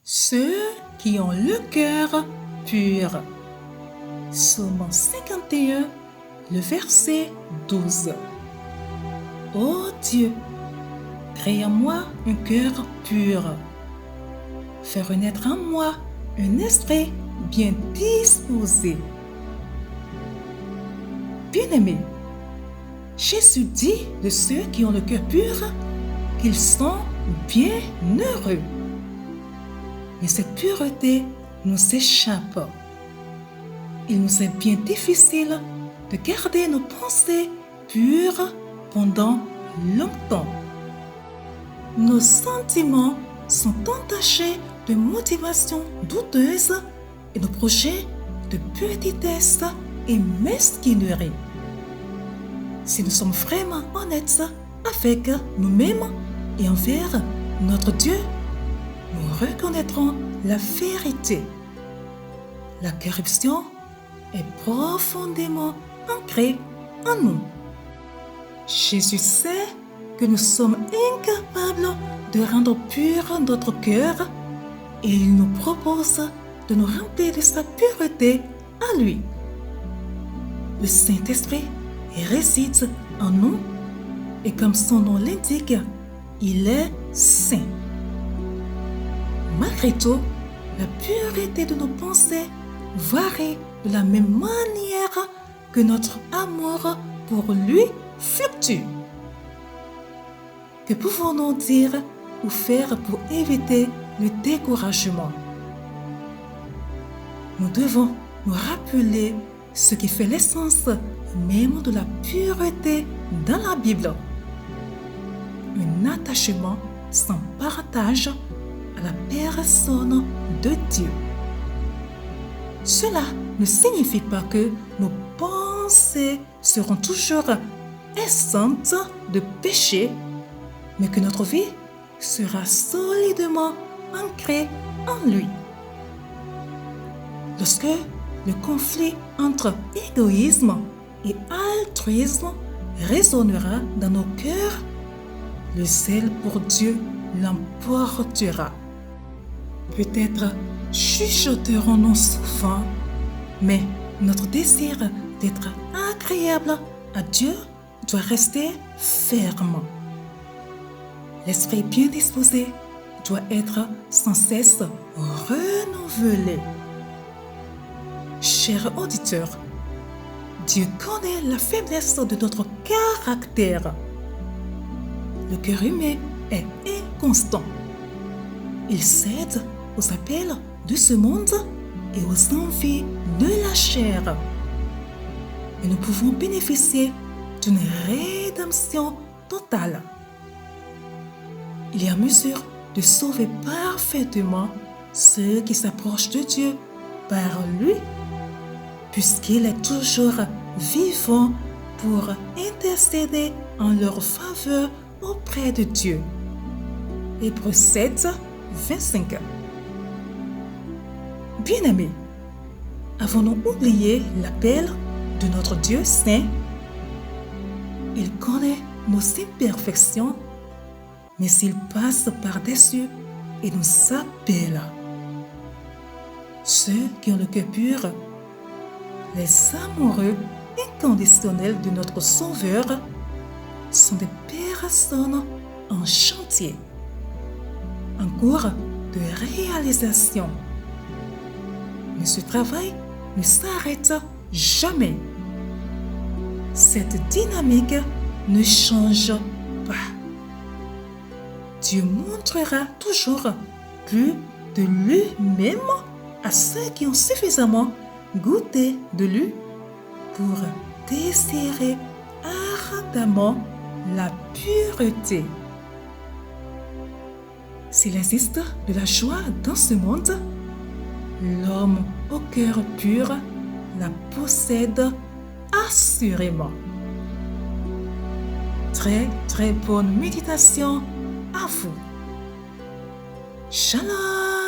Ceux qui ont le cœur pur. Psaume 51, le verset 12. Ô Dieu, crée en moi un cœur pur. Fais renaître en moi un esprit bien disposé. Bien-aimés, Jésus dit de ceux qui ont le cœur pur qu'ils sont bien heureux. Mais cette pureté nous échappe. Il nous est bien difficile de garder nos pensées pures pendant longtemps. Nos sentiments sont entachés de motivations douteuses et de projets de petitesse et mesquinerie. Si nous sommes vraiment honnêtes avec nous-mêmes et envers notre Dieu, nous reconnaîtrons la vérité. La corruption est profondément ancrée en nous. Jésus sait que nous sommes incapables de rendre pur notre cœur et il nous propose de nous remplir de sa pureté à lui. Le Saint-Esprit réside en nous et comme son nom l'indique, il est saint. Malgré tout, la pureté de nos pensées varie de la même manière que notre amour pour lui fluctue. Que pouvons-nous dire ou faire pour éviter le découragement? Nous devons nous rappeler ce qui fait l'essence même de la pureté dans la Bible. Un attachement sans partage à la personne de Dieu. Cela ne signifie pas que nos pensées seront toujours exemptes de péché, mais que notre vie sera solidement ancrée en lui. Lorsque le conflit entre égoïsme et altruisme résonnera dans nos cœurs, le zèle pour Dieu l'emportera. Peut-être chuchoterons-nous souvent, mais notre désir d'être agréable à Dieu doit rester ferme. L'esprit bien disposé doit être sans cesse renouvelé. Chers auditeurs, Dieu connaît la faiblesse de notre caractère. Le cœur humain est inconstant. Il cède aux appels de ce monde et aux envies de la chair. Et nous pouvons bénéficier d'une rédemption totale. Il est en mesure de sauver parfaitement ceux qui s'approchent de Dieu par lui, puisqu'il est toujours vivant pour intercéder en leur faveur auprès de Dieu. Hébreux 7, 25. Bien-aimés, avons-nous oublié l'appel de notre Dieu saint? Il connaît nos imperfections, mais il passe par-dessus et nous appelle. Ceux qui ont le cœur pur, les amoureux inconditionnels de notre Sauveur, sont des personnes en chantier, en cours de réalisation. Mais ce travail ne s'arrête jamais. Cette dynamique ne change pas. Dieu montrera toujours plus de lui-même à ceux qui ont suffisamment goûté de lui pour désirer ardemment la pureté. S'il existe de la joie dans ce monde, l'homme au cœur pur la possède assurément. Très bonne méditation à vous. Shalom!